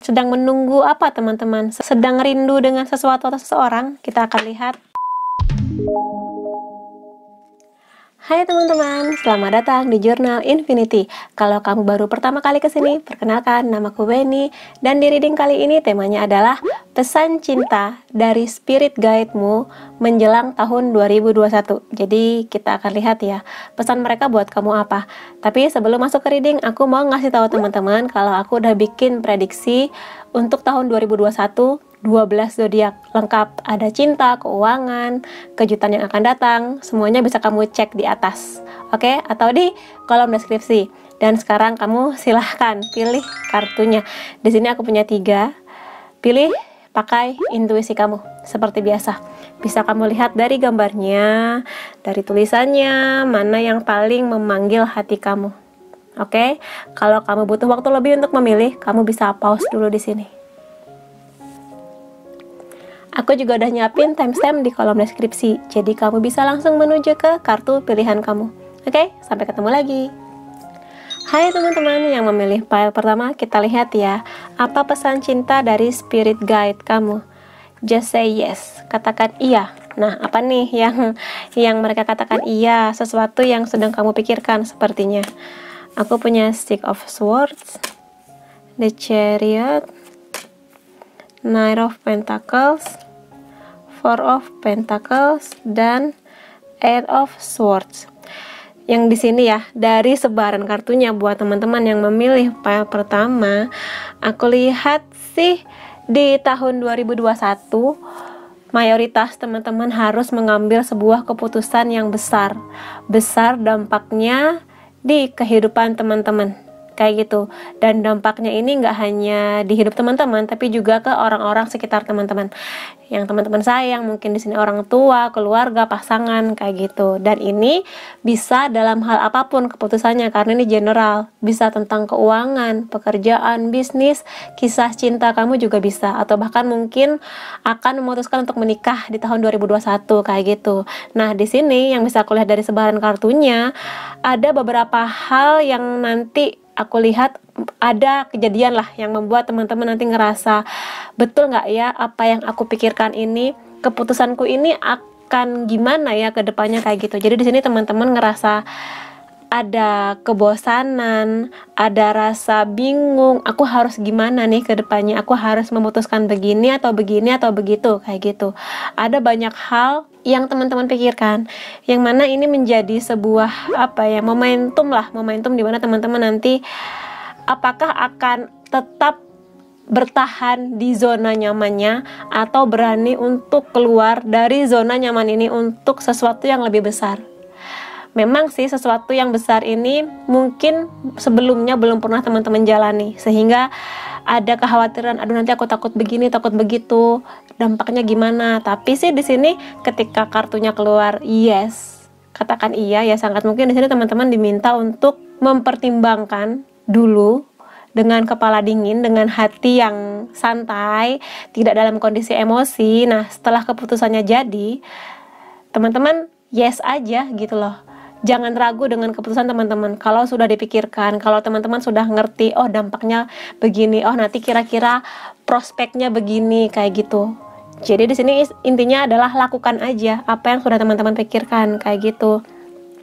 Sedang menunggu apa teman-teman? Sedang rindu dengan sesuatu atau seseorang? Kita akan lihat. Hai teman-teman, selamat datang di Jurnal Infinity. Kalau kamu baru pertama kali kesini, perkenalkan, namaku Benny. Dan di reading kali ini temanya adalah pesan cinta dari spirit guide-mu menjelang tahun 2021. Jadi kita akan lihat ya, pesan mereka buat kamu apa. Tapi sebelum masuk ke reading, aku mau ngasih tahu teman-teman kalau aku udah bikin prediksi untuk tahun 2021, 12 zodiak lengkap, ada cinta, keuangan, kejutan yang akan datang, semuanya bisa kamu cek di atas, oke? Atau di kolom deskripsi. Dan sekarang kamu silahkan pilih kartunya. Di sini aku punya 3. Pilih, pakai intuisi kamu seperti biasa. Bisa kamu lihat dari gambarnya, dari tulisannya, mana yang paling memanggil hati kamu. Oke? Kalau kamu butuh waktu lebih untuk memilih, kamu bisa pause dulu di sini. Aku juga udah nyiapin timestamp di kolom deskripsi, jadi kamu bisa langsung menuju ke kartu pilihan kamu. Oke, sampai ketemu lagi. Hai teman-teman yang memilih pile pertama, kita lihat ya, apa pesan cinta dari spirit guide kamu. Just say yes, katakan iya. Nah, apa nih yang mereka katakan iya, sesuatu yang sedang kamu pikirkan sepertinya. Aku punya Six of Swords, The Chariot, Knight of Pentacles, Four of Pentacles, dan Eight of Swords. Yang di sini ya, dari sebaran kartunya buat teman-teman yang memilih pile pertama, aku lihat sih di tahun 2021 mayoritas teman-teman harus mengambil sebuah keputusan yang besar dampaknya di kehidupan teman-teman. Kayak gitu, dan dampaknya ini nggak hanya di hidup teman-teman, tapi juga ke orang-orang sekitar teman-teman, yang teman-teman sayang, mungkin di sini orang tua, keluarga, pasangan, kayak gitu. Dan ini bisa dalam hal apapun keputusannya, karena ini general, bisa tentang keuangan, pekerjaan, bisnis, kisah cinta kamu juga bisa, atau bahkan mungkin akan memutuskan untuk menikah di tahun 2021 kayak gitu. Nah, di sini yang bisa aku lihat dari sebaran kartunya, ada beberapa hal yang nanti aku lihat ada kejadian lah yang membuat teman-teman nanti ngerasa betul nggak ya apa yang aku pikirkan ini, keputusanku ini akan gimana ya ke depannya kayak gitu. Jadi di sini teman-teman ngerasa ada kebosanan, ada rasa bingung, aku harus gimana nih ke depannya, aku harus memutuskan begini atau begitu kayak gitu. Ada banyak hal yang teman-teman pikirkan, yang mana ini menjadi sebuah momentum di mana teman-teman nanti apakah akan tetap bertahan di zona nyamannya atau berani untuk keluar dari zona nyaman ini untuk sesuatu yang lebih besar. Memang sih sesuatu yang besar ini mungkin sebelumnya belum pernah teman-teman jalani, sehingga ada kekhawatiran, aduh nanti aku takut begini, takut begitu, dampaknya gimana. Tapi sih di sini ketika kartunya keluar yes, katakan iya, ya sangat mungkin di sini teman-teman diminta untuk mempertimbangkan dulu dengan kepala dingin, dengan hati yang santai, tidak dalam kondisi emosi. Nah, setelah keputusannya jadi, teman-teman yes aja gitu loh. Jangan ragu dengan keputusan teman-teman. Kalau sudah dipikirkan, kalau teman-teman sudah ngerti, oh dampaknya begini, oh nanti kira-kira prospeknya begini, kayak gitu. Jadi di sini intinya adalah lakukan aja apa yang sudah teman-teman pikirkan, kayak gitu.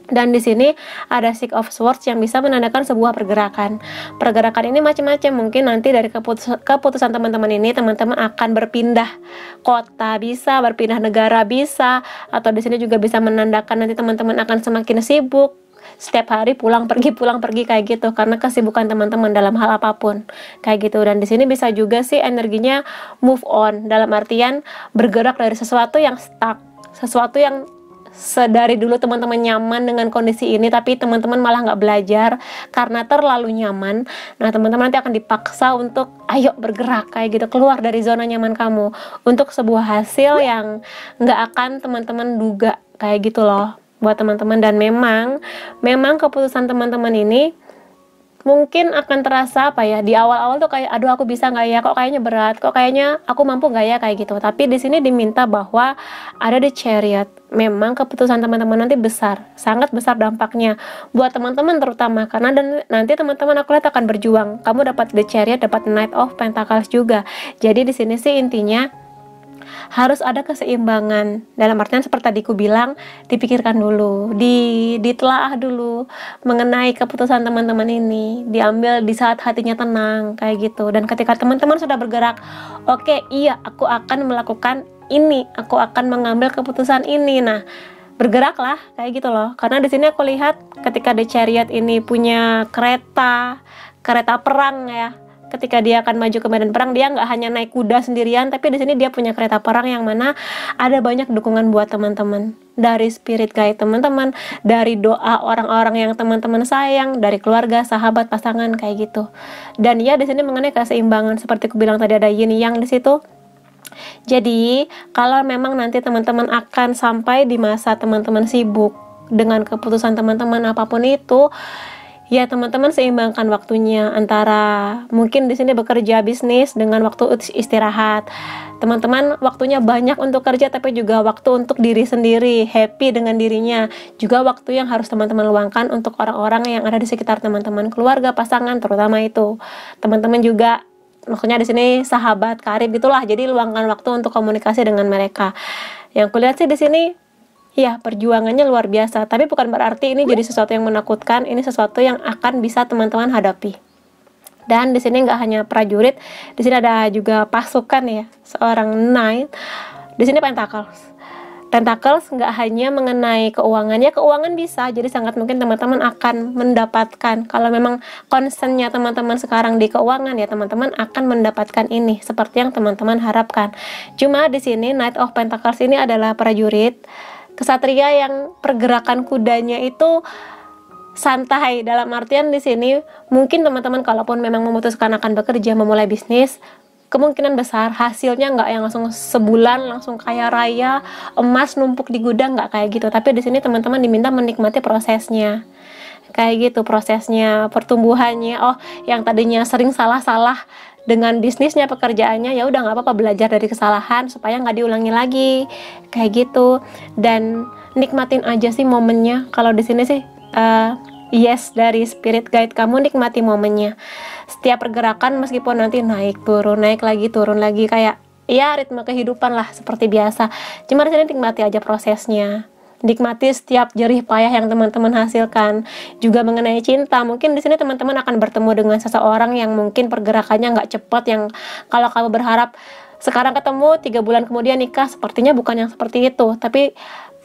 Dan di sini ada Six of Swords yang bisa menandakan sebuah pergerakan. Pergerakan ini macam-macam. Mungkin nanti dari keputusan teman-teman ini, teman-teman akan berpindah kota bisa, berpindah negara bisa, atau di sini juga bisa menandakan nanti teman-teman akan semakin sibuk. Setiap hari pulang pergi kayak gitu, karena kesibukan teman-teman dalam hal apapun kayak gitu. Dan di sini bisa juga sih energinya move on, dalam artian bergerak dari sesuatu yang stuck, sesuatu yang sedari dulu teman-teman nyaman dengan kondisi ini, tapi teman-teman malah nggak belajar karena terlalu nyaman. Nah, teman-teman nanti akan dipaksa untuk ayo bergerak kayak gitu, keluar dari zona nyaman kamu untuk sebuah hasil yang nggak akan teman-teman duga kayak gitu loh buat teman-teman. Dan memang keputusan teman-teman ini mungkin akan terasa apa ya, di awal-awal tuh kayak aduh aku bisa nggak ya, kok kayaknya berat, kok kayaknya aku mampu nggak ya, kayak gitu. Tapi di sini diminta bahwa ada the chariot. Memang keputusan teman-teman nanti besar, sangat besar dampaknya buat teman-teman terutama, karena nanti teman-teman aku lihat akan berjuang. Kamu dapat the chariot, dapat Knight of Pentacles juga. Jadi di sini sih intinya harus ada keseimbangan, dalam artian seperti tadi ku bilang, dipikirkan dulu, ditelaah dulu mengenai keputusan teman-teman ini, diambil di saat hatinya tenang, kayak gitu. Dan ketika teman-teman sudah bergerak, oke, iya aku akan melakukan ini, aku akan mengambil keputusan ini, nah bergeraklah, kayak gitu loh. Karena di sini aku lihat ketika The Chariot ini punya kereta perang ya, ketika dia akan maju ke medan perang, dia nggak hanya naik kuda sendirian, tapi di sini dia punya kereta perang yang mana ada banyak dukungan buat teman-teman, dari spirit guide teman-teman, dari doa orang-orang yang teman-teman sayang, dari keluarga, sahabat, pasangan, kayak gitu. Dan ya di sini mengenai keseimbangan, seperti aku bilang tadi, ada yin yang di situ. Jadi kalau memang nanti teman-teman akan sampai di masa teman-teman sibuk dengan keputusan teman-teman apapun itu, ya teman-teman seimbangkan waktunya antara mungkin di sini bekerja bisnis dengan waktu istirahat. Teman-teman waktunya banyak untuk kerja, tapi juga waktu untuk diri sendiri, happy dengan dirinya. Juga waktu yang harus teman-teman luangkan untuk orang-orang yang ada di sekitar teman-teman, keluarga, pasangan, terutama itu. Teman-teman juga maksudnya di sini sahabat, karib gitulah. Jadi luangkan waktu untuk komunikasi dengan mereka. Yang kulihat sih di sini ya perjuangannya luar biasa, tapi bukan berarti ini jadi sesuatu yang menakutkan. Ini sesuatu yang akan bisa teman-teman hadapi. Dan di sini nggak hanya prajurit, di sini ada juga pasukan ya, seorang knight. Di sini Pentacles nggak hanya mengenai keuangannya, keuangan bisa, jadi sangat mungkin teman-teman akan mendapatkan. Kalau memang concernnya teman-teman sekarang di keuangan, ya teman-teman akan mendapatkan ini seperti yang teman-teman harapkan. Cuma di sini Knight of Pentacles ini adalah prajurit, kesatria yang pergerakan kudanya itu santai, dalam artian di sini mungkin teman-teman kalaupun memang memutuskan akan bekerja, memulai bisnis, kemungkinan besar hasilnya nggak yang langsung sebulan langsung kaya raya, emas numpuk di gudang, nggak kayak gitu. Tapi di sini teman-teman diminta menikmati prosesnya, kayak gitu, prosesnya, pertumbuhannya. Oh, yang tadinya sering salah-salah dengan bisnisnya, pekerjaannya, ya udah nggak apa-apa, belajar dari kesalahan supaya nggak diulangi lagi, kayak gitu. Dan nikmatin aja sih momennya. Kalau di sini sih yes, dari spirit guide kamu, nikmati momennya. Setiap pergerakan meskipun nanti naik turun, naik lagi turun lagi, kayak ya ritme kehidupan lah seperti biasa. Cuma di sini nikmati aja prosesnya. Nikmati setiap jerih payah yang teman-teman hasilkan. Juga mengenai cinta, mungkin di sini teman-teman akan bertemu dengan seseorang yang mungkin pergerakannya nggak cepat, yang kalau kamu berharap sekarang ketemu 3 bulan kemudian nikah, sepertinya bukan yang seperti itu. Tapi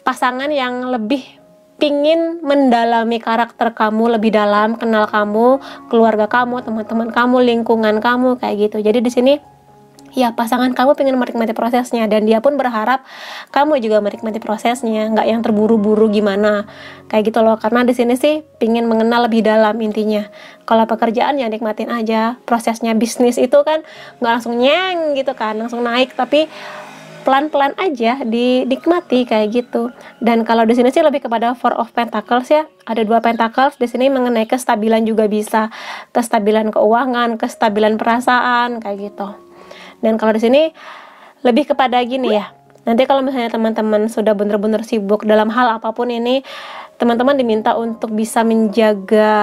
pasangan yang lebih pingin mendalami karakter kamu lebih dalam, kenal kamu, keluarga kamu, teman-teman kamu, lingkungan kamu, kayak gitu. Jadi di sini ya pasangan kamu pengen menikmati prosesnya, dan dia pun berharap kamu juga menikmati prosesnya, nggak yang terburu-buru gimana, kayak gitu loh. Karena di sini sih pingin mengenal lebih dalam intinya. Kalau pekerjaan ya nikmatin aja prosesnya. Bisnis itu kan nggak langsung nyeng gitu kan, langsung naik, tapi pelan-pelan aja dinikmati, kayak gitu. Dan kalau di sini sih lebih kepada Four of Pentacles ya, ada 2 Pentacles di sini mengenai kestabilan juga bisa, kestabilan keuangan, kestabilan perasaan, kayak gitu. Dan kalau di sini lebih kepada gini ya, nanti kalau misalnya teman-teman sudah benar-benar sibuk dalam hal apapun ini, teman-teman diminta untuk bisa menjaga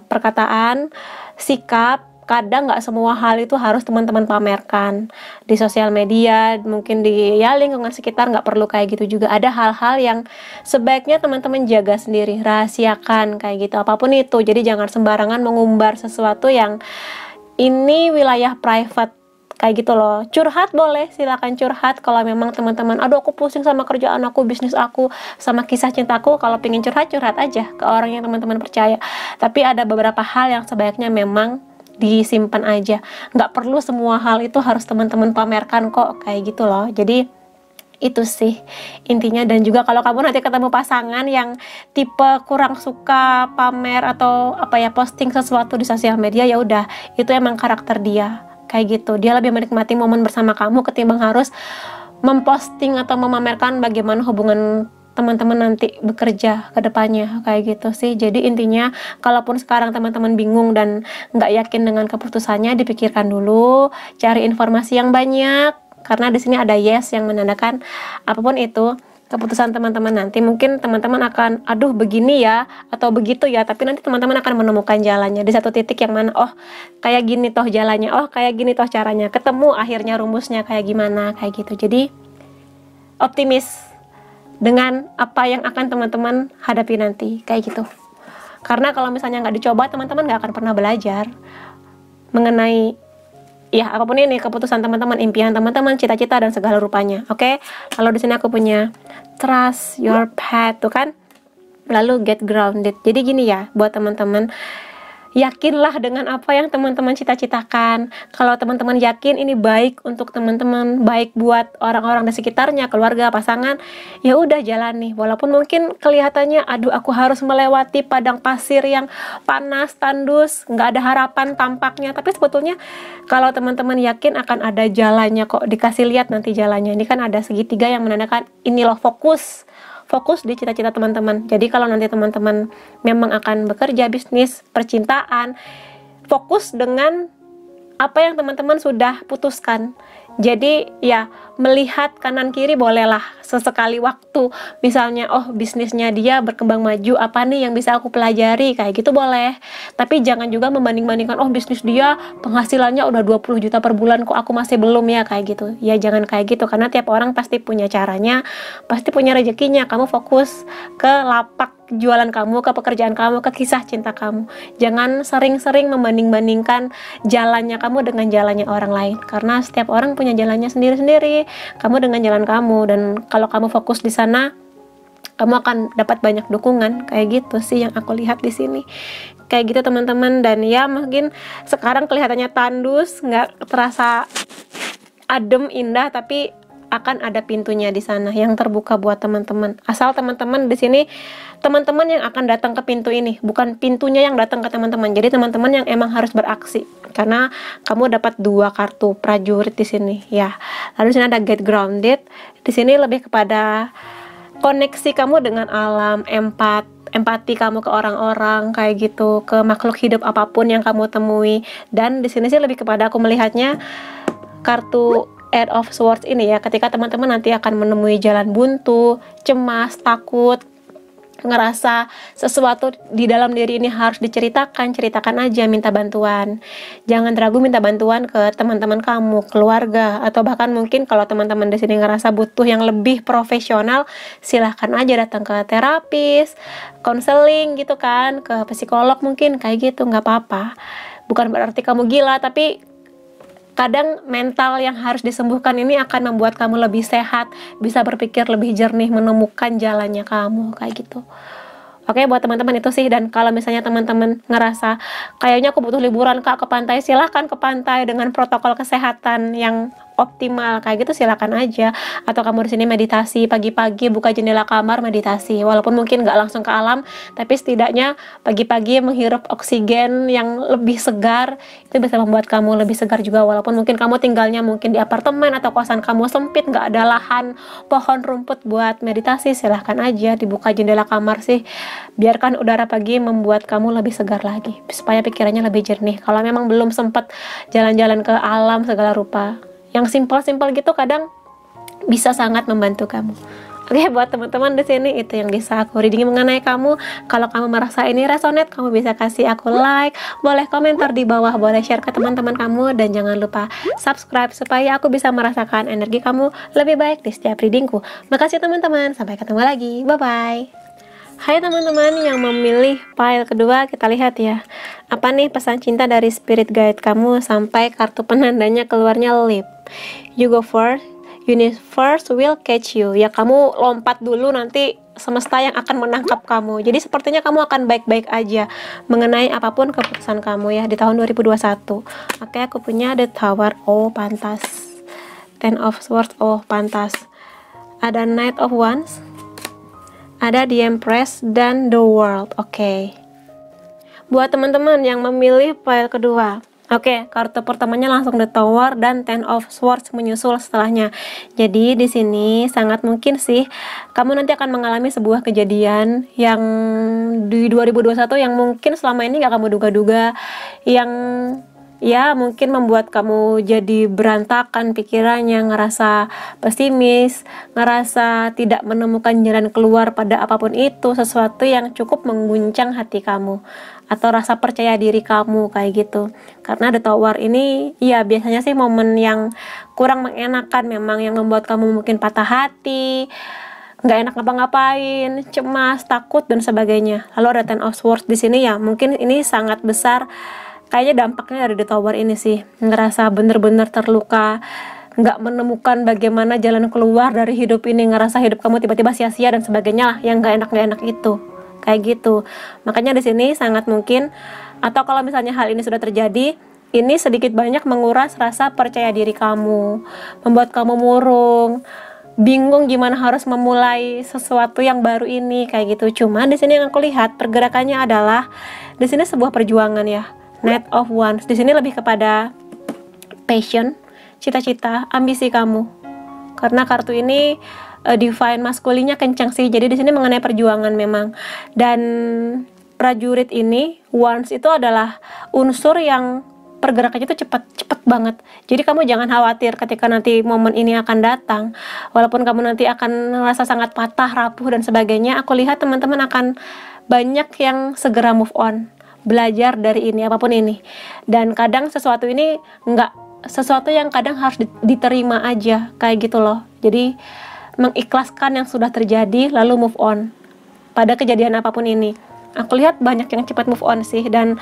perkataan, sikap. Kadang nggak semua hal itu harus teman-teman pamerkan di sosial media, mungkin di ya lingkungan sekitar, nggak perlu kayak gitu juga. Ada hal-hal yang sebaiknya teman-teman jaga sendiri, rahasiakan, kayak gitu, apapun itu. Jadi jangan sembarangan mengumbar sesuatu yang ini wilayah private, kayak gitu loh. Curhat boleh, silakan curhat kalau memang teman-teman, aduh aku pusing sama kerjaan aku, bisnis aku, sama kisah cintaku. Kalau pengen curhat, curhat aja ke orang yang teman-teman percaya. Tapi ada beberapa hal yang sebaiknya memang disimpan aja, nggak perlu semua hal itu harus teman-teman pamerkan kok, kayak gitu loh. Jadi itu sih intinya. Dan juga kalau kamu nanti ketemu pasangan yang tipe kurang suka pamer atau apa ya, posting sesuatu di sosial media, ya udah, itu emang karakter dia, kayak gitu. Dia lebih menikmati momen bersama kamu ketimbang harus memposting atau memamerkan bagaimana hubungan teman-teman nanti bekerja ke depannya, kayak gitu sih. Jadi intinya, kalaupun sekarang teman-teman bingung dan nggak yakin dengan keputusannya, dipikirkan dulu, cari informasi yang banyak, karena di sini ada yes yang menandakan apapun itu keputusan teman-teman nanti, mungkin teman-teman akan aduh begini ya atau begitu ya, tapi nanti teman-teman akan menemukan jalannya di satu titik yang mana, oh kayak gini toh jalannya, oh kayak gini toh caranya, ketemu akhirnya rumusnya kayak gimana, kayak gitu. Jadi optimis dengan apa yang akan teman-teman hadapi nanti, kayak gitu. Karena kalau misalnya nggak dicoba, teman-teman nggak akan pernah belajar mengenai ya apapun ini, keputusan teman-teman, impian teman-teman, cita-cita dan segala rupanya. Oke, lalu di sini aku punya trust your path tuh kan, lalu get grounded. Jadi gini ya, buat teman-teman, yakinlah dengan apa yang teman-teman cita-citakan. Kalau teman-teman yakin ini baik untuk teman-teman, baik buat orang-orang di sekitarnya, keluarga, pasangan, ya udah jalani. Walaupun mungkin kelihatannya, aduh aku harus melewati padang pasir yang panas, tandus, nggak ada harapan tampaknya. Tapi sebetulnya kalau teman-teman yakin akan ada jalannya kok, dikasih lihat nanti jalannya. Ini kan ada segitiga yang menandakan ini loh, fokus di cita-cita teman-teman. Jadi kalau nanti teman-teman memang akan bekerja, bisnis, percintaan, fokus dengan apa yang teman-teman sudah putuskan. Jadi ya melihat kanan kiri bolehlah sesekali waktu, misalnya oh bisnisnya dia berkembang maju, apa nih yang bisa aku pelajari, kayak gitu boleh. Tapi jangan juga membanding-bandingkan, oh bisnis dia penghasilannya udah 20 juta per bulan kok aku masih belum ya, kayak gitu. Ya jangan kayak gitu, karena tiap orang pasti punya caranya, pasti punya rezekinya. Kamu fokus ke lapak jualan kamu, ke pekerjaan kamu, ke kisah cinta kamu. Jangan sering-sering membanding-bandingkan jalannya kamu dengan jalannya orang lain, karena setiap orang punya jalannya sendiri-sendiri. Kamu dengan jalan kamu, dan kalau kamu fokus di sana, kamu akan dapat banyak dukungan. Kayak gitu sih yang aku lihat di sini. Kayak gitu teman-teman. Dan ya mungkin sekarang kelihatannya tandus, nggak terasa adem, indah, tapi akan ada pintunya di sana yang terbuka buat teman-teman. Asal teman-teman di sini, teman-teman yang akan datang ke pintu ini, bukan pintunya yang datang ke teman-teman. Jadi teman-teman yang emang harus beraksi, karena kamu dapat 2 kartu prajurit di sini ya. Lalu di sini ada get grounded. Di sini lebih kepada koneksi kamu dengan alam, empati kamu ke orang-orang, kayak gitu, ke makhluk hidup apapun yang kamu temui. Dan di sini sih lebih kepada aku melihatnya kartu Eight of Swords ini ya, ketika teman-teman nanti akan menemui jalan buntu, cemas, takut, ngerasa sesuatu di dalam diri ini harus diceritakan, ceritakan aja, minta bantuan. Jangan ragu minta bantuan ke teman-teman kamu, keluarga, atau bahkan mungkin kalau teman-teman di sini ngerasa butuh yang lebih profesional, silahkan aja datang ke terapis, konseling gitu kan, ke psikolog mungkin, kayak gitu, nggak apa-apa. Bukan berarti kamu gila, tapi kadang mental yang harus disembuhkan ini akan membuat kamu lebih sehat, bisa berpikir lebih jernih, menemukan jalannya kamu, kayak gitu. Oke, buat teman-teman itu sih. Dan kalau misalnya teman-teman ngerasa kayaknya aku butuh liburan kak ke pantai, silahkan ke pantai dengan protokol kesehatan yang optimal, kayak gitu silahkan aja. Atau kamu di sini meditasi pagi-pagi, buka jendela kamar, meditasi. Walaupun mungkin nggak langsung ke alam, tapi setidaknya pagi-pagi menghirup oksigen yang lebih segar, itu bisa membuat kamu lebih segar juga. Walaupun mungkin kamu tinggalnya mungkin di apartemen atau kosan kamu sempit, nggak ada lahan, pohon, rumput buat meditasi, silahkan aja dibuka jendela kamar sih. Biarkan udara pagi membuat kamu lebih segar lagi, supaya pikirannya lebih jernih. Kalau memang belum sempat jalan-jalan ke alam segala rupa, yang simpel-simpel gitu kadang bisa sangat membantu kamu. Oke, buat teman-teman di sini itu yang bisa aku reading mengenai kamu. Kalau kamu merasa ini resonate, kamu bisa kasih aku like, boleh komentar di bawah, boleh share ke teman-teman kamu, dan jangan lupa subscribe supaya aku bisa merasakan energi kamu lebih baik di setiap readingku. Makasih teman-teman, sampai ketemu lagi, bye-bye. Hai teman-teman yang memilih pile kedua, kita lihat ya. Apa nih pesan cinta dari spirit guide kamu sampai kartu penandanya keluarnya leap. You go first, universe will catch you. Ya kamu lompat dulu, nanti semesta yang akan menangkap kamu. Jadi sepertinya kamu akan baik-baik aja mengenai apapun keputusan kamu ya di tahun 2021. Oke, aku punya The Tower, oh pantas. Ten of Swords, oh pantas. Ada Knight of Wands, ada The Empress dan The World. Oke. Buat teman-teman yang memilih pile kedua, Oke, kartu pertamanya langsung The Tower dan Ten of Swords menyusul setelahnya. Jadi di sini sangat mungkin sih kamu nanti akan mengalami sebuah kejadian yang di 2021 yang mungkin selama ini gak kamu duga-duga, yang ya mungkin membuat kamu jadi berantakan pikirannya, ngerasa pesimis, ngerasa tidak menemukan jalan keluar pada apapun itu, sesuatu yang cukup mengguncang hati kamu atau rasa percaya diri kamu kayak gitu. Karena The Tower ini ya biasanya sih momen yang kurang mengenakan, memang yang membuat kamu mungkin patah hati, nggak enak ngapa-ngapain, cemas, takut dan sebagainya. Lalu ada Ten of Swords di sini, ya mungkin ini sangat besar kayaknya dampaknya dari The Tower ini sih, ngerasa bener-bener terluka, nggak menemukan bagaimana jalan keluar dari hidup ini, ngerasa hidup kamu tiba-tiba sia-sia dan sebagainya lah, yang nggak enak itu kayak gitu. Makanya di sini sangat mungkin, atau kalau misalnya hal ini sudah terjadi, ini sedikit banyak menguras rasa percaya diri kamu, membuat kamu murung, bingung gimana harus memulai sesuatu yang baru ini kayak gitu. Cuma di sini yang aku lihat pergerakannya adalah di sini sebuah perjuangan ya. Knight of Wands di sini lebih kepada passion, cita-cita, ambisi kamu. Karena kartu ini divine maskulinnya kencang sih. Jadi di sini mengenai perjuangan memang. Dan prajurit ini, Wands itu adalah unsur yang pergerakannya itu cepet banget. Jadi kamu jangan khawatir ketika nanti momen ini akan datang. Walaupun kamu nanti akan merasa sangat patah, rapuh dan sebagainya, aku lihat teman-teman akan banyak yang segera move on, belajar dari ini, apapun ini. Dan kadang sesuatu ini sesuatu yang kadang harus diterima aja kayak gitu loh. Jadi mengikhlaskan yang sudah terjadi lalu move on pada kejadian apapun ini. Aku lihat banyak yang cepat move on sih, dan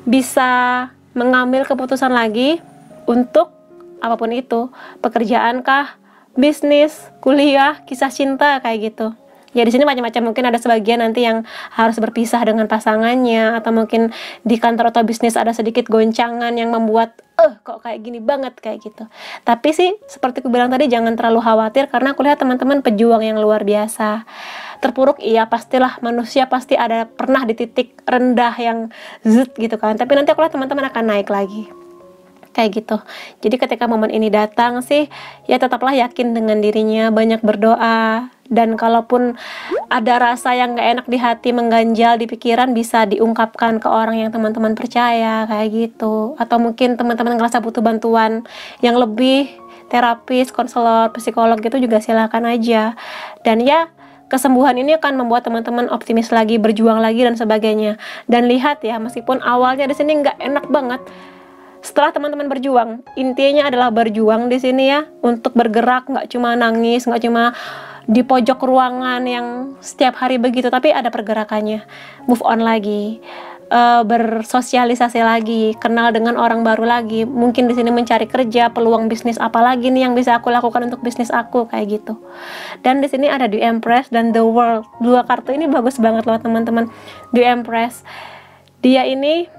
bisa mengambil keputusan lagi untuk apapun itu, pekerjaan kah, bisnis, kuliah, kisah cinta kayak gitu. Ya di sini macam-macam, mungkin ada sebagian nanti yang harus berpisah dengan pasangannya, atau mungkin di kantor atau bisnis ada sedikit goncangan yang membuat kok kayak gini banget kayak gitu. Tapi sih seperti aku bilang tadi, jangan terlalu khawatir, karena aku lihat teman-teman pejuang yang luar biasa. Terpuruk iya, pastilah, manusia pasti ada pernah di titik rendah yang zut gitu kan, tapi nanti aku lihat teman-teman akan naik lagi kayak gitu. Jadi ketika momen ini datang sih, ya tetaplah yakin dengan dirinya, banyak berdoa, dan kalaupun ada rasa yang gak enak di hati, mengganjal di pikiran, bisa diungkapkan ke orang yang teman-teman percaya kayak gitu. Atau mungkin teman-teman ngerasa butuh bantuan yang lebih, terapis, konselor, psikolog gitu juga silakan aja. Dan ya kesembuhan ini akan membuat teman-teman optimis lagi, berjuang lagi dan sebagainya. Dan lihat ya, meskipun awalnya di sini nggak enak banget, setelah teman-teman berjuang, intinya adalah berjuang di sini ya, untuk bergerak, nggak cuma nangis, nggak cuma di pojok ruangan yang setiap hari begitu, tapi ada pergerakannya, move on lagi, bersosialisasi lagi, kenal dengan orang baru lagi, mungkin di sini mencari kerja, peluang bisnis apa lagi nih yang bisa aku lakukan untuk bisnis aku kayak gitu. Dan di sini ada The Empress dan The World. Dua kartu ini bagus banget loh teman-teman. The Empress, dia ini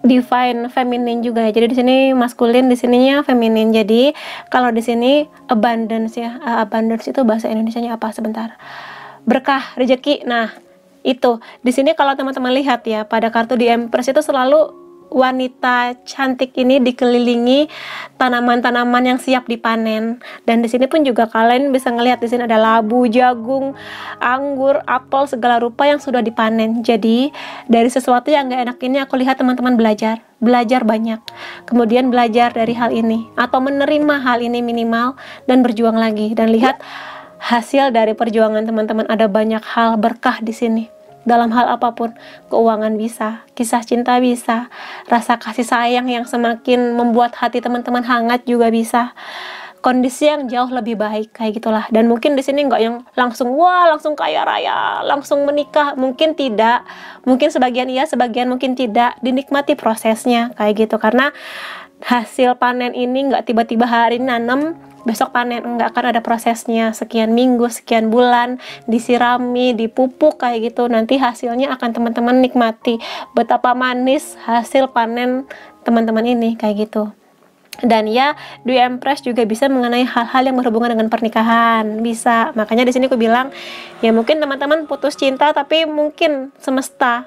divine feminine juga ya. Jadi di sini maskulin, di sininya feminin. Jadi kalau di sini abundance ya. Abundance itu bahasa Indonesianya apa? Sebentar. Berkah, rezeki. Nah, itu di sini kalau teman-teman lihat ya, pada kartu di Empress itu selalu wanita cantik ini dikelilingi tanaman-tanaman yang siap dipanen. Dan di sini pun juga kalian bisa ngelihat di sini ada labu, jagung, anggur, apel, segala rupa yang sudah dipanen. Jadi dari sesuatu yang gak enak ini aku lihat teman-teman belajar banyak, kemudian belajar dari hal ini atau menerima hal ini minimal dan berjuang lagi. Dan lihat hasil dari perjuangan teman-teman, ada banyak hal berkah di sini. Dalam hal apapun, keuangan bisa, kisah cinta bisa, rasa kasih sayang yang semakin membuat hati teman-teman hangat juga bisa, kondisi yang jauh lebih baik kayak gitulah. Dan mungkin di sini nggak yang langsung langsung kaya raya, langsung menikah, mungkin tidak, mungkin sebagian iya, sebagian mungkin tidak. Dinikmati prosesnya kayak gitu, karena hasil panen ini nggak tiba-tiba hari ini nanam besok panen, enggak, akan ada prosesnya, sekian minggu, sekian bulan, disirami, dipupuk kayak gitu. Nanti hasilnya akan teman-teman nikmati betapa manis hasil panen teman-teman ini kayak gitu. Dan ya, The Empress juga bisa mengenai hal-hal yang berhubungan dengan pernikahan, bisa. Makanya di sini aku bilang ya mungkin teman-teman putus cinta, tapi mungkin semesta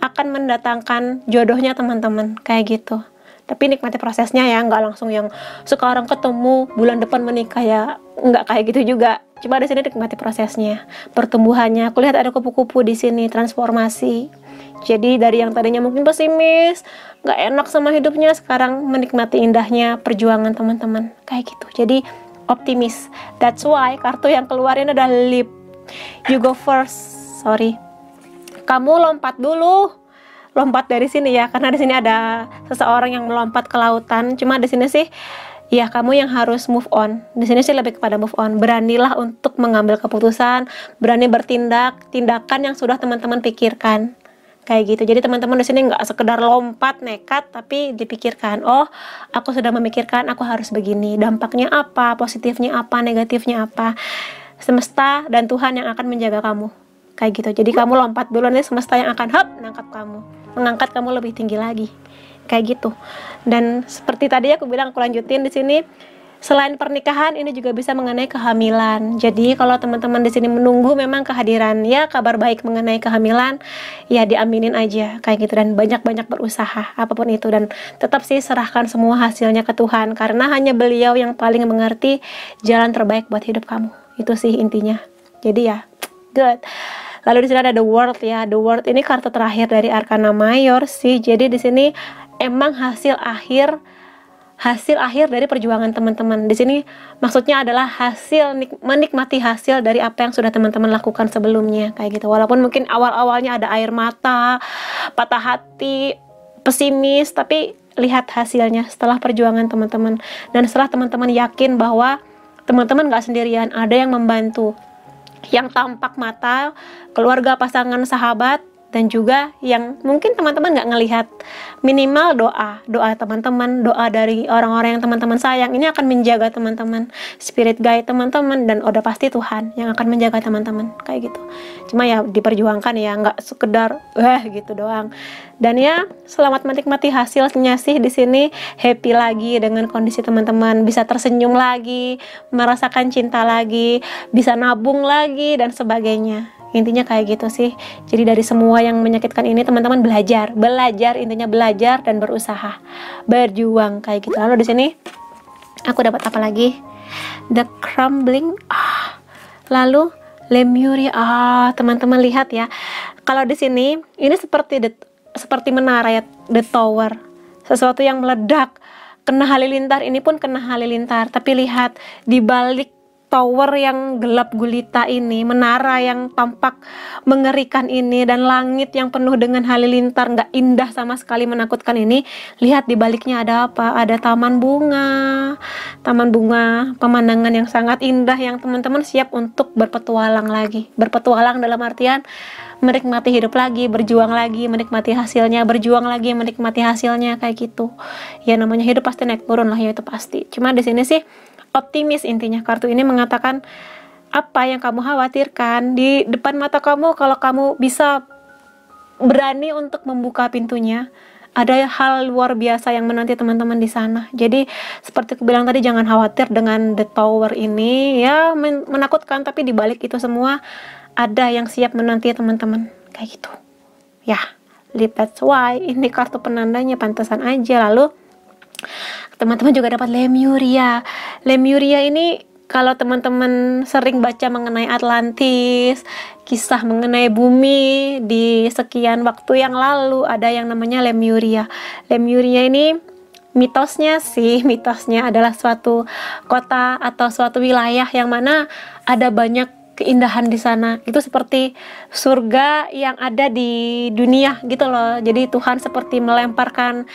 akan mendatangkan jodohnya teman-teman kayak gitu. Tapi nikmati prosesnya ya, nggak langsung yang sekarang ketemu bulan depan menikah ya, nggak kayak gitu juga. Cuma di sini nikmati prosesnya, pertumbuhannya. Aku lihat ada kupu-kupu di sini, transformasi. Jadi dari yang tadinya mungkin pesimis, nggak enak sama hidupnya, sekarang menikmati indahnya perjuangan teman-teman, kayak gitu. Jadi optimis. That's why kartu yang keluarin adalah leap. You go first. Sorry. Kamu lompat dulu. Lompat dari sini ya, karena di sini ada seseorang yang melompat ke lautan. Cuma di sini sih ya kamu yang harus move on. Di sini sih lebih kepada move on. Beranilah untuk mengambil keputusan, berani bertindak, tindakan yang sudah teman-teman pikirkan. Kayak gitu. Jadi teman-teman di sini nggak sekedar lompat nekat, tapi dipikirkan. Oh, aku sudah memikirkan, aku harus begini. Dampaknya apa? Positifnya apa? Negatifnya apa? Semesta dan Tuhan yang akan menjaga kamu. Kayak gitu. Jadi kamu lompat dulu, nih semesta yang akan nangkap kamu, mengangkat kamu lebih tinggi lagi. Kayak gitu. Dan seperti tadi aku bilang, aku lanjutin di sini. Selain pernikahan, ini juga bisa mengenai kehamilan. Jadi kalau teman-teman di sini menunggu memang kehadiran ya kabar baik mengenai kehamilan, ya diaminin aja kayak gitu, dan banyak-banyak berusaha apapun itu, dan tetap sih serahkan semua hasilnya ke Tuhan, karena hanya Beliau yang paling mengerti jalan terbaik buat hidup kamu. Itu sih intinya. Jadi ya, good. Lalu di sini ada The World ya. The World ini kartu terakhir dari Arkana Mayor sih. Jadi di sini emang hasil akhir dari perjuangan teman-teman. Di sini maksudnya adalah menikmati hasil dari apa yang sudah teman-teman lakukan sebelumnya, kayak gitu. Walaupun mungkin awal-awalnya ada air mata, patah hati, pesimis, tapi lihat hasilnya setelah perjuangan teman-teman. Dan setelah teman-teman yakin bahwa teman-teman gak sendirian, ada yang membantu, yang tampak mata, keluarga, pasangan, sahabat, dan juga yang mungkin teman-teman nggak ngelihat. Minimal doa teman-teman, doa dari orang-orang yang teman-teman sayang, ini akan menjaga teman-teman, spirit guide teman-teman, dan udah pasti Tuhan yang akan menjaga teman-teman, kayak gitu. Cuma ya diperjuangkan ya, nggak sekedar gitu doang. Dan ya selamat menikmati hasilnya sih. Di sini happy lagi dengan kondisi teman-teman, bisa tersenyum lagi, merasakan cinta lagi, bisa nabung lagi, dan sebagainya. Intinya kayak gitu sih. Jadi dari semua yang menyakitkan ini teman-teman belajar, intinya belajar dan berusaha, berjuang kayak gitu. Lalu di sini aku dapat apa lagi? The Crumbling. Lalu Lemuria. Teman-teman lihat ya. Kalau di sini ini seperti menara ya, the tower. Sesuatu yang meledak, kena halilintar, ini pun kena halilintar. Tapi lihat di balik tower yang gelap gulita ini, menara yang tampak mengerikan ini, dan langit yang penuh dengan halilintar nggak indah sama sekali, menakutkan ini, lihat di baliknya ada apa? Ada taman bunga, pemandangan yang sangat indah, yang teman-teman siap untuk berpetualang lagi. Berpetualang dalam artian menikmati hidup lagi, berjuang lagi, menikmati hasilnya, berjuang lagi, menikmati hasilnya, kayak gitu. Ya namanya hidup pasti naik turun lah ya, itu pasti. Cuma di sini sih optimis intinya. Kartu ini mengatakan apa yang kamu khawatirkan di depan mata kamu, kalau kamu bisa berani untuk membuka pintunya, ada hal luar biasa yang menanti teman-teman di sana. Jadi seperti aku bilang tadi, jangan khawatir dengan the tower ini ya, menakutkan, tapi di balik itu semua ada yang siap menanti teman-teman, kayak gitu ya. That's why ini kartu penandanya, pantasan aja. Lalu teman-teman juga dapat Lemuria. Lemuria ini kalau teman-teman sering baca mengenai Atlantis, kisah mengenai bumi di sekian waktu yang lalu, ada yang namanya Lemuria. Lemuria ini mitosnya adalah suatu kota atau suatu wilayah yang mana ada banyak keindahan di sana. Itu seperti surga yang ada di dunia gitu loh. Jadi Tuhan seperti melemparkan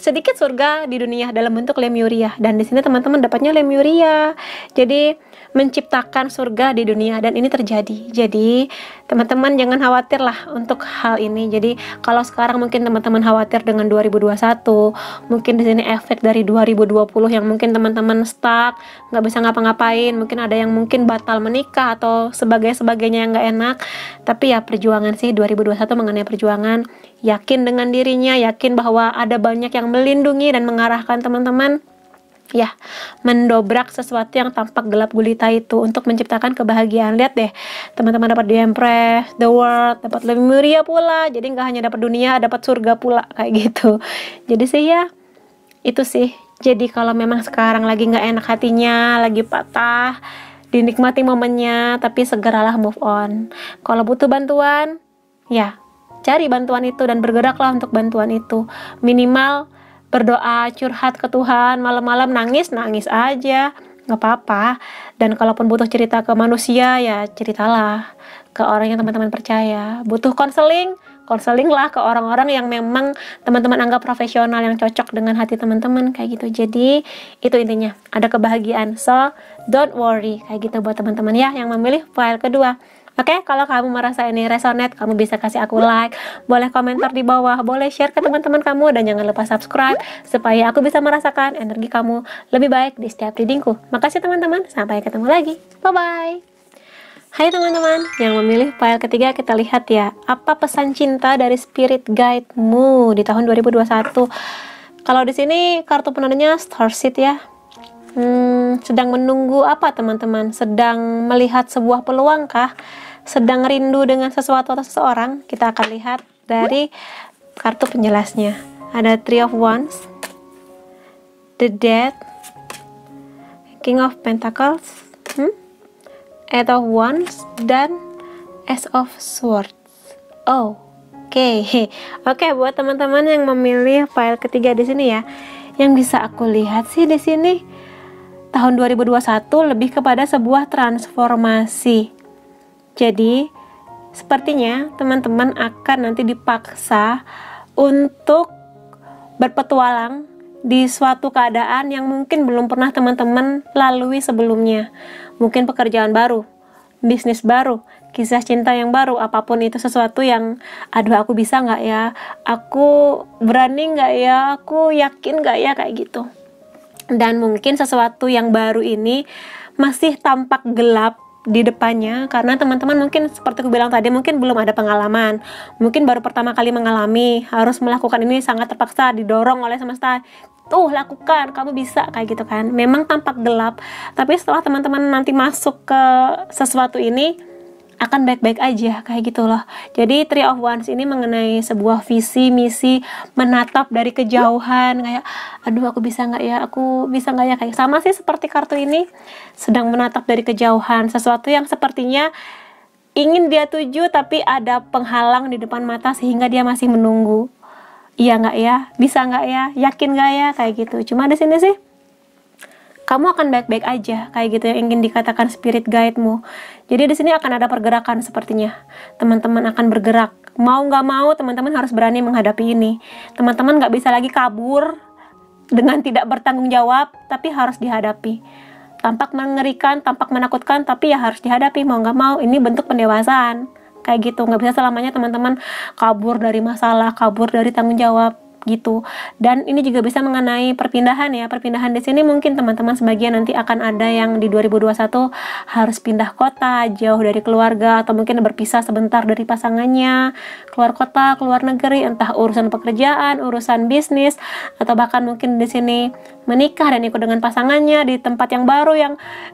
sedikit surga di dunia dalam bentuk Lemuria. Dan di sini teman-teman dapatnya Lemuria. Jadi menciptakan surga di dunia, dan ini terjadi. Jadi teman-teman jangan khawatir lah untuk hal ini. Jadi kalau sekarang mungkin teman-teman khawatir dengan 2021, mungkin di sini efek dari 2020 yang mungkin teman-teman stuck, nggak bisa ngapa-ngapain, mungkin ada yang mungkin batal menikah atau sebagainya yang nggak enak. Tapi ya perjuangan sih 2021 mengenai perjuangan, yakin dengan dirinya, yakin bahwa ada banyak yang melindungi dan mengarahkan teman-teman. ya, mendobrak sesuatu yang tampak gelap gulita itu untuk menciptakan kebahagiaan. Lihat deh, teman-teman dapat the Empress, the World, dapat Lemuria pula. Jadi nggak hanya dapat dunia, dapat surga pula kayak gitu. Jadi sih ya, itu sih. Jadi kalau memang sekarang lagi nggak enak hatinya, lagi patah, dinikmati momennya, tapi segeralah move on. Kalau butuh bantuan, ya cari bantuan itu dan bergeraklah untuk bantuan itu. Minimal berdoa, curhat ke Tuhan, malam-malam nangis aja, nggak apa-apa. Dan kalaupun butuh cerita ke manusia, ya ceritalah ke orang yang teman-teman percaya. Butuh konseling lah ke orang-orang yang memang teman-teman anggap profesional, yang cocok dengan hati teman-teman kayak gitu. Jadi itu intinya, ada kebahagiaan. So don't worry kayak gitu buat teman-teman ya yang memilih file kedua. Oke, kalau kamu merasa ini resonate, kamu bisa kasih aku like, boleh komentar di bawah, boleh share ke teman-teman kamu, dan jangan lupa subscribe supaya aku bisa merasakan energi kamu lebih baik di setiap readingku. Makasih teman-teman, sampai ketemu lagi. Bye-bye. Hai teman-teman, yang memilih file ketiga, kita lihat ya, apa pesan cinta dari spirit guide-mu di tahun 2021. Kalau di sini kartu penandanya Starseed ya. Sedang menunggu apa teman-teman? Sedang melihat sebuah peluang kah? Sedang rindu dengan sesuatu atau seseorang? Kita akan lihat dari kartu penjelasnya. Ada Three of Wands, The Death, King of Pentacles, Eight of Wands, dan Ace of Swords. Oke, buat teman-teman yang memilih file ketiga di sini ya, yang bisa aku lihat sih di sini tahun 2021 lebih kepada sebuah transformasi. Jadi sepertinya teman-teman akan nanti dipaksa untuk berpetualang di suatu keadaan yang mungkin belum pernah teman-teman lalui sebelumnya. Mungkin pekerjaan baru, bisnis baru, kisah cinta yang baru, apapun itu, sesuatu yang aduh aku bisa nggak ya, aku berani nggak ya, aku yakin nggak ya, kayak gitu. Dan mungkin sesuatu yang baru ini masih tampak gelap di depannya, karena teman-teman mungkin seperti aku bilang tadi, mungkin belum ada pengalaman, mungkin baru pertama kali mengalami, harus melakukan ini sangat terpaksa, didorong oleh semesta, tuh lakukan, kamu bisa, kayak gitu kan. Memang tampak gelap, tapi setelah teman-teman nanti masuk ke sesuatu ini akan baik-baik aja, kayak gitu loh. Jadi Three of Wands ini mengenai sebuah visi, misi, menatap dari kejauhan, kayak aduh aku bisa nggak ya, aku bisa nggak ya, kayak sama sih seperti kartu ini, sedang menatap dari kejauhan sesuatu yang sepertinya ingin dia tuju, tapi ada penghalang di depan mata sehingga dia masih menunggu. Iya nggak ya, bisa nggak ya, yakin nggak ya, kayak gitu. Cuma di sini sih kamu akan baik-baik aja, kayak gitu yang ingin dikatakan spirit guide-mu. Jadi di sini akan ada pergerakan sepertinya. Teman-teman akan bergerak. Mau nggak mau, teman-teman harus berani menghadapi ini. Teman-teman nggak bisa lagi kabur dengan tidak bertanggung jawab, tapi harus dihadapi. Tampak mengerikan, tampak menakutkan, tapi ya harus dihadapi. Mau nggak mau, ini bentuk pendewasaan. Kayak gitu, nggak bisa selamanya teman-teman kabur dari masalah, kabur dari tanggung jawab gitu. Dan ini juga bisa mengenai perpindahan ya. Perpindahan di sini mungkin teman-teman sebagian nanti akan ada yang di 2021 harus pindah kota, jauh dari keluarga, atau mungkin berpisah sebentar dari pasangannya, keluar kota, keluar negeri, entah urusan pekerjaan, urusan bisnis, atau bahkan mungkin di sini menikah dan ikut dengan pasangannya di tempat yang baru yang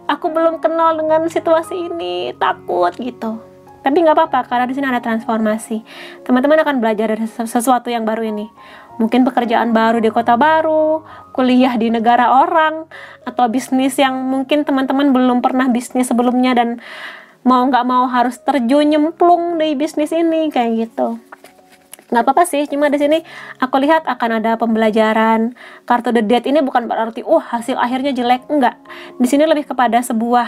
aku belum kenal dengan situasi ini, takut gitu. Tapi nggak apa-apa, karena di sini ada transformasi. Teman-teman akan belajar dari sesuatu yang baru ini. Mungkin pekerjaan baru di kota baru, kuliah di negara orang, atau bisnis yang mungkin teman-teman belum pernah bisnis sebelumnya dan mau nggak mau harus terjun nyemplung di bisnis ini, kayak gitu. Nggak apa-apa sih, cuma di sini aku lihat akan ada pembelajaran. Kartu The Death ini bukan berarti hasil akhirnya jelek, enggak. Di sini lebih kepada sebuah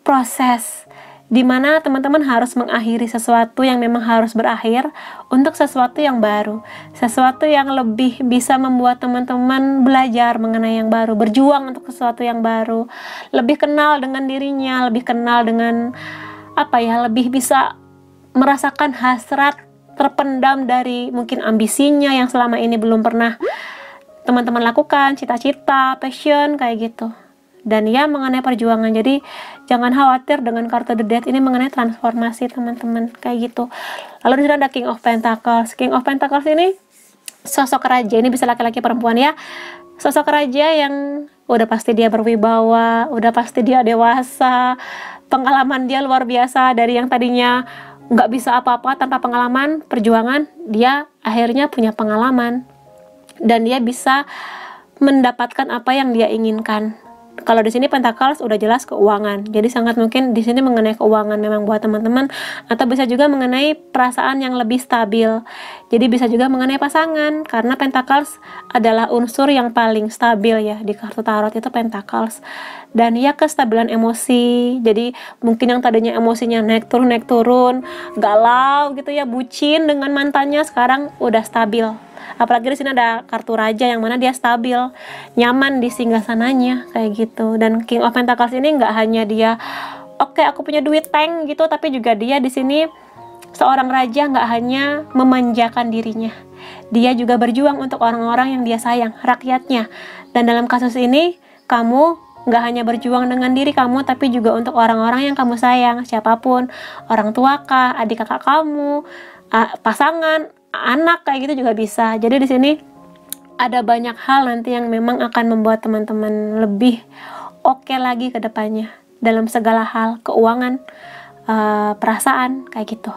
proses di mana teman-teman harus mengakhiri sesuatu yang memang harus berakhir untuk sesuatu yang baru, sesuatu yang lebih bisa membuat teman-teman belajar mengenai yang baru, berjuang untuk sesuatu yang baru, lebih kenal dengan dirinya, lebih kenal dengan lebih bisa merasakan hasrat terpendam dari mungkin ambisinya yang selama ini belum pernah teman-teman lakukan, cita-cita, passion, kayak gitu. Dan ya mengenai perjuangan, jadi jangan khawatir dengan kartu The Death ini mengenai transformasi teman-teman, kayak gitu. Lalu di sini ada King of Pentacles. King of Pentacles ini sosok raja, ini bisa laki-laki perempuan ya, sosok raja yang udah pasti dia berwibawa, udah pasti dia dewasa, pengalaman dia luar biasa. Dari yang tadinya nggak bisa apa-apa tanpa pengalaman perjuangan, dia akhirnya punya pengalaman dan dia bisa mendapatkan apa yang dia inginkan. Kalau di sini Pentacles udah jelas keuangan, jadi sangat mungkin di sini mengenai keuangan memang buat teman-teman, atau bisa juga mengenai perasaan yang lebih stabil. Jadi bisa juga mengenai pasangan, karena Pentacles adalah unsur yang paling stabil ya di kartu tarot itu Pentacles. Dan ya kestabilan emosi, jadi mungkin yang tadinya emosinya naik turun, galau gitu ya, bucin dengan mantannya, sekarang udah stabil. Apalagi di sini ada kartu raja yang mana dia stabil, nyaman di singgasananya kayak gitu. Dan King of Pentacles ini nggak hanya dia oke, aku punya duit tank gitu, tapi juga dia di sini seorang raja nggak hanya memanjakan dirinya, dia juga berjuang untuk orang-orang yang dia sayang, rakyatnya. Dan dalam kasus ini kamu nggak hanya berjuang dengan diri kamu, tapi juga untuk orang-orang yang kamu sayang, siapapun, orang tua kah, adik kakak kamu, pasangan, anak, kayak gitu juga bisa. Jadi di sini ada banyak hal nanti yang memang akan membuat teman-teman lebih oke lagi ke depannya dalam segala hal, keuangan, perasaan, kayak gitu.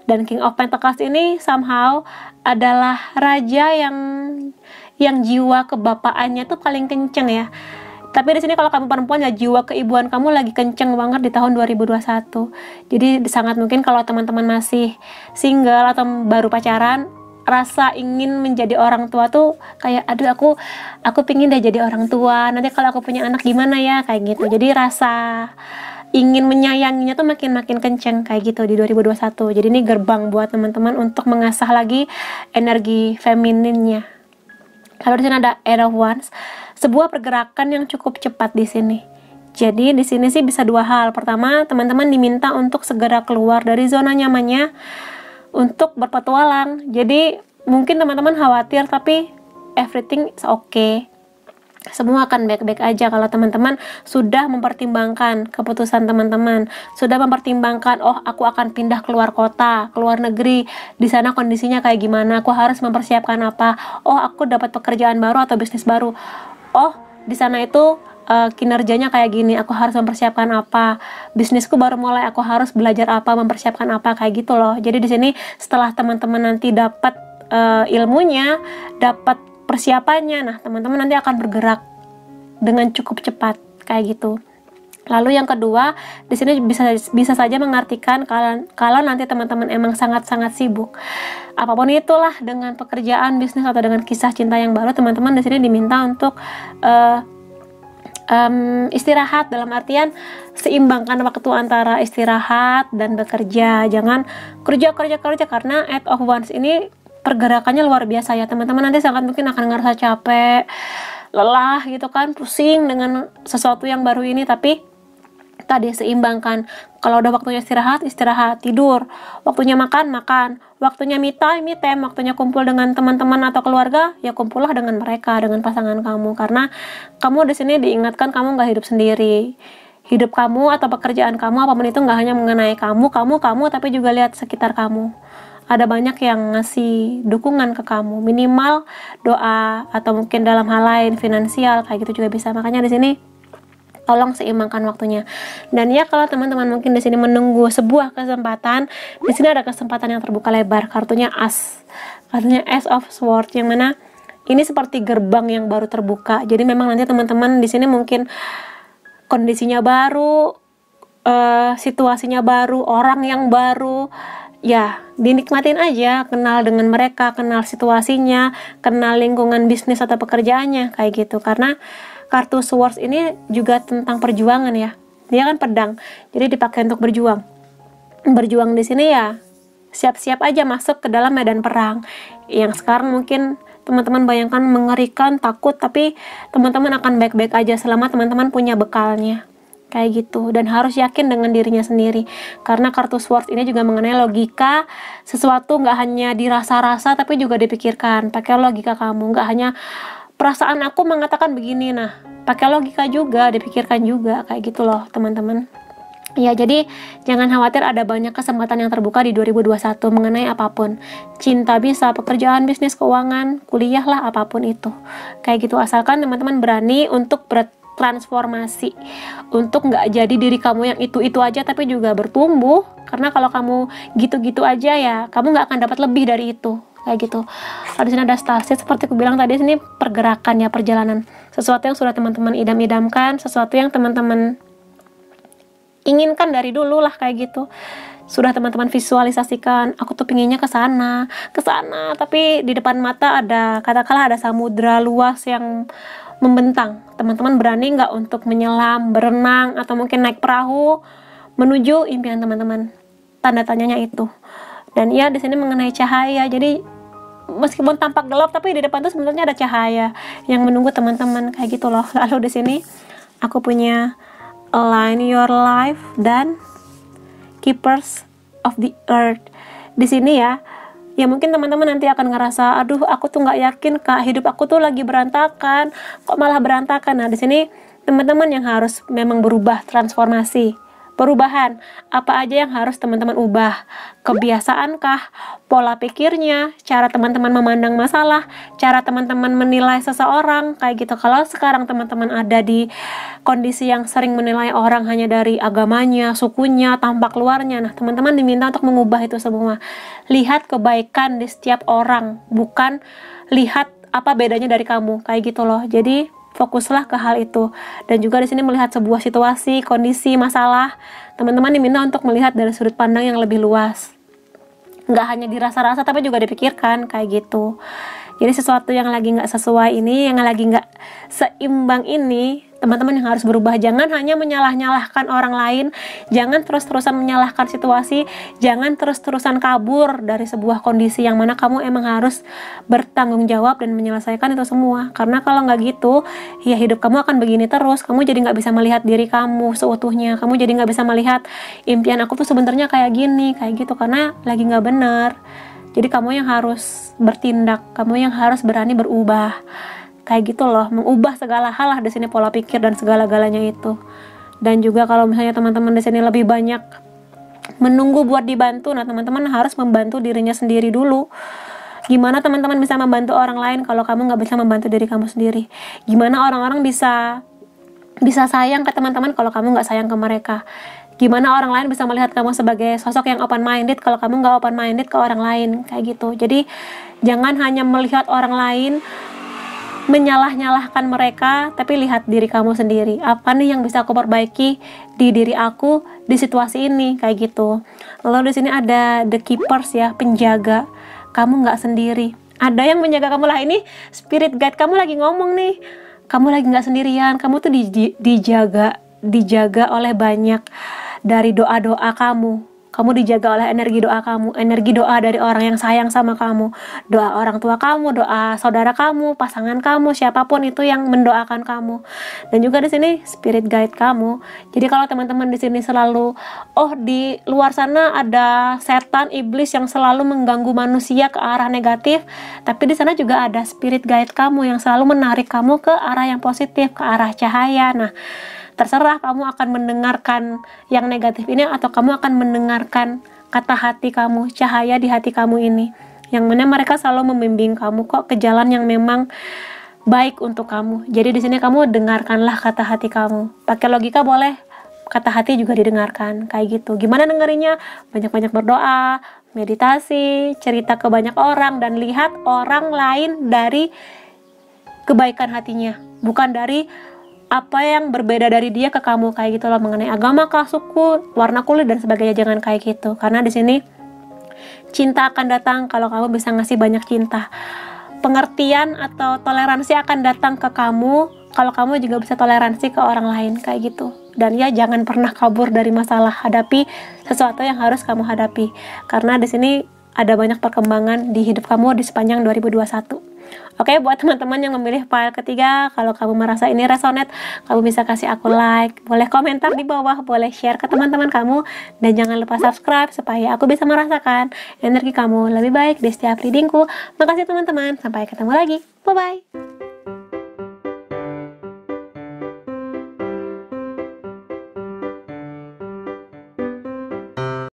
Dan King of Pentacles ini somehow adalah raja yang jiwa kebapaannya tuh paling kenceng ya. Tapi di sini kalau kamu perempuan ya, jiwa keibuan kamu lagi kenceng banget di tahun 2021. Jadi sangat mungkin kalau teman-teman masih single atau baru pacaran, rasa ingin menjadi orang tua tuh kayak aduh aku pingin deh jadi orang tua. Nanti kalau aku punya anak gimana ya, kayak gitu. Jadi rasa ingin menyayanginya tuh makin kenceng kayak gitu di 2021. Jadi ini gerbang buat teman-teman untuk mengasah lagi energi femininnya. Kalau di sini ada Eight of Wands, sebuah pergerakan yang cukup cepat di sini. Jadi di sini sih bisa dua hal. Pertama, teman-teman diminta untuk segera keluar dari zona nyamannya untuk berpetualang. Jadi mungkin teman-teman khawatir, tapi everything is okay. Semua akan baik-baik aja kalau teman-teman sudah mempertimbangkan keputusan teman-teman, sudah mempertimbangkan, oh aku akan pindah keluar kota, keluar negeri, di sana kondisinya kayak gimana, aku harus mempersiapkan apa, oh aku dapat pekerjaan baru atau bisnis baru, oh di sana itu kinerjanya kayak gini, aku harus mempersiapkan apa, bisnisku baru mulai, aku harus belajar apa, mempersiapkan apa, kayak gitu loh. Jadi di sini setelah teman-teman nanti dapat ilmunya, dapat persiapannya, nah teman-teman nanti akan bergerak dengan cukup cepat kayak gitu. Lalu yang kedua, di sini bisa saja mengartikan kalau nanti teman-teman emang sangat-sangat sibuk, apapun itulah, dengan pekerjaan, bisnis, atau dengan kisah cinta yang baru, teman-teman di sini diminta untuk istirahat, dalam artian seimbangkan waktu antara istirahat dan bekerja. Jangan kerja karena Eight of Wands ini pergerakannya luar biasa ya teman-teman. Nanti sangat mungkin akan ngerasa capek, lelah gitu kan, pusing dengan sesuatu yang baru ini. Tapi tadi seimbangkan. Kalau udah waktunya istirahat, tidur. Waktunya makan, waktunya me time, waktunya kumpul dengan teman-teman atau keluarga, ya kumpullah dengan mereka, dengan pasangan kamu. Karena kamu di sini diingatkan kamu nggak hidup sendiri. Hidup kamu atau pekerjaan kamu apapun itu nggak hanya mengenai kamu, tapi juga lihat sekitar kamu. Ada banyak yang ngasih dukungan ke kamu, minimal doa atau mungkin dalam hal lain finansial kayak gitu juga bisa. Makanya di sini tolong seimbangkan waktunya. Dan ya kalau teman-teman mungkin di sini menunggu sebuah kesempatan, di sini ada kesempatan yang terbuka lebar. Kartunya As, kartunya Ace of Swords, yang mana ini seperti gerbang yang baru terbuka. Jadi memang nanti teman-teman di sini mungkin kondisinya baru, situasinya baru, orang yang baru. Ya, dinikmatin aja, kenal dengan mereka, kenal situasinya, kenal lingkungan bisnis atau pekerjaannya, kayak gitu. Karena kartu Swords ini juga tentang perjuangan ya. Dia kan pedang, jadi dipakai untuk berjuang. Berjuang di sini ya, siap-siap aja masuk ke dalam medan perang. Yang sekarang mungkin teman-teman bayangkan mengerikan, takut, tapi teman-teman akan baik-baik aja selama teman-teman punya bekalnya. Kayak gitu, dan harus yakin dengan dirinya sendiri. Karena kartu Swords ini juga mengenai logika, sesuatu nggak hanya dirasa-rasa tapi juga dipikirkan. Pakai logika kamu, nggak hanya perasaan aku mengatakan begini, nah pakai logika juga, dipikirkan juga, kayak gitu loh teman-teman. Ya, jadi jangan khawatir, ada banyak kesempatan yang terbuka di 2021 mengenai apapun. Cinta bisa, pekerjaan, bisnis, keuangan, kuliah lah, apapun itu. Kayak gitu, asalkan teman-teman berani untuk bertransformasi. Untuk nggak jadi diri kamu yang itu-itu aja, tapi juga bertumbuh. Karena kalau kamu gitu-gitu aja ya, kamu nggak akan dapat lebih dari itu. Kayak gitu. Kalau di sini ada starseed, seperti aku bilang tadi, sini pergerakan ya, perjalanan. Sesuatu yang sudah teman-teman idam-idamkan, sesuatu yang teman-teman inginkan dari dulu lah, kayak gitu. Sudah teman-teman visualisasikan, aku tuh pinginnya ke sana, tapi di depan mata ada, katakanlah ada samudra luas yang membentang. Teman-teman berani nggak untuk menyelam, berenang, atau mungkin naik perahu menuju impian teman-teman? Tanda tanyanya itu. Dan ya, di sini mengenai cahaya. Jadi meskipun tampak gelap, tapi di depan tuh sebenarnya ada cahaya yang menunggu teman-teman, kayak gitu loh. Lalu di sini aku punya Align Your Life dan Keepers of the Earth. Di sini ya mungkin teman-teman nanti akan ngerasa, aduh aku tuh nggak yakin kak, hidup aku tuh lagi berantakan, kok malah berantakan. Nah, di sini teman-teman yang harus memang berubah, transformasi. Perubahan, apa aja yang harus teman-teman ubah? Kebiasaankah? Pola pikirnya? Cara teman-teman memandang masalah? Cara teman-teman menilai seseorang? Kayak gitu. Kalau sekarang teman-teman ada di kondisi yang sering menilai orang hanya dari agamanya, sukunya, tampak luarnya, nah teman-teman diminta untuk mengubah itu semua. Lihat kebaikan di setiap orang, bukan lihat apa bedanya dari kamu, kayak gitu loh. Jadi fokuslah ke hal itu. Dan juga di sini melihat sebuah situasi, kondisi, masalah, teman-teman diminta untuk melihat dari sudut pandang yang lebih luas. Nggak hanya dirasa-rasa, tapi juga dipikirkan, kayak gitu. Jadi sesuatu yang lagi nggak sesuai ini, yang lagi nggak seimbang ini, teman-teman yang harus berubah. Jangan hanya menyalah-nyalahkan orang lain, jangan terus-terusan menyalahkan situasi, jangan terus-terusan kabur dari sebuah kondisi yang mana kamu emang harus bertanggung jawab dan menyelesaikan itu semua. Karena kalau nggak gitu, ya hidup kamu akan begini terus. Kamu jadi nggak bisa melihat diri kamu seutuhnya, kamu jadi nggak bisa melihat impian aku tuh sebenarnya kayak gini, kayak gitu, karena lagi nggak benar. Jadi kamu yang harus bertindak, kamu yang harus berani berubah. Kayak gitu loh, mengubah segala hal lah di sini, pola pikir dan segala-galanya itu. Dan juga kalau misalnya teman-teman di sini lebih banyak menunggu buat dibantu, nah teman-teman harus membantu dirinya sendiri dulu. Gimana teman-teman bisa membantu orang lain kalau kamu nggak bisa membantu diri kamu sendiri? Gimana orang-orang bisa sayang ke teman-teman kalau kamu nggak sayang ke mereka? Gimana orang lain bisa melihat kamu sebagai sosok yang open minded kalau kamu nggak open minded ke orang lain, kayak gitu. Jadi jangan hanya melihat orang lain, menyalah-nyalahkan mereka, tapi lihat diri kamu sendiri. Apa nih yang bisa aku perbaiki di diri aku di situasi ini, kayak gitu. Lalu di sini ada the keepers ya, penjaga. Kamu nggak sendiri. Ada yang menjaga kamu lah, ini spirit guide kamu lagi ngomong nih. Kamu lagi nggak sendirian. Kamu tuh dijaga oleh banyak dari doa-doa kamu. Kamu dijaga oleh energi doa kamu, energi doa dari orang yang sayang sama kamu, doa orang tua kamu, doa saudara kamu, pasangan kamu, siapapun itu yang mendoakan kamu. Dan juga di sini spirit guide kamu. Jadi kalau teman-teman di sini selalu, di luar sana ada setan, iblis yang selalu mengganggu manusia ke arah negatif, tapi di sana juga ada spirit guide kamu yang selalu menarik kamu ke arah yang positif, ke arah cahaya. Nah, terserah kamu akan mendengarkan yang negatif ini atau kamu akan mendengarkan kata hati kamu, cahaya di hati kamu ini, yang mana mereka selalu membimbing kamu kok ke jalan yang memang baik untuk kamu. Jadi di sini kamu dengarkanlah kata hati kamu. Pakai logika boleh, kata hati juga didengarkan, kayak gitu. Gimana dengerinnya? Banyak-banyak berdoa, meditasi, cerita ke banyak orang, dan lihat orang lain dari kebaikan hatinya, bukan dari apa yang berbeda dari dia ke kamu, kayak gitu loh, mengenai agama kah, suku, warna kulit dan sebagainya. Jangan kayak gitu, karena di sini cinta akan datang kalau kamu bisa ngasih banyak cinta. Pengertian atau toleransi akan datang ke kamu kalau kamu juga bisa toleransi ke orang lain, kayak gitu. Dan ya, jangan pernah kabur dari masalah, hadapi sesuatu yang harus kamu hadapi, karena di sini ada banyak perkembangan di hidup kamu di sepanjang 2021. Oke, buat teman-teman yang memilih file ketiga, kalau kamu merasa ini resonate, kamu bisa kasih aku like, boleh komentar di bawah, boleh share ke teman-teman kamu, dan jangan lupa subscribe supaya aku bisa merasakan energi kamu lebih baik di setiap readingku. Makasih teman-teman, sampai ketemu lagi, bye-bye.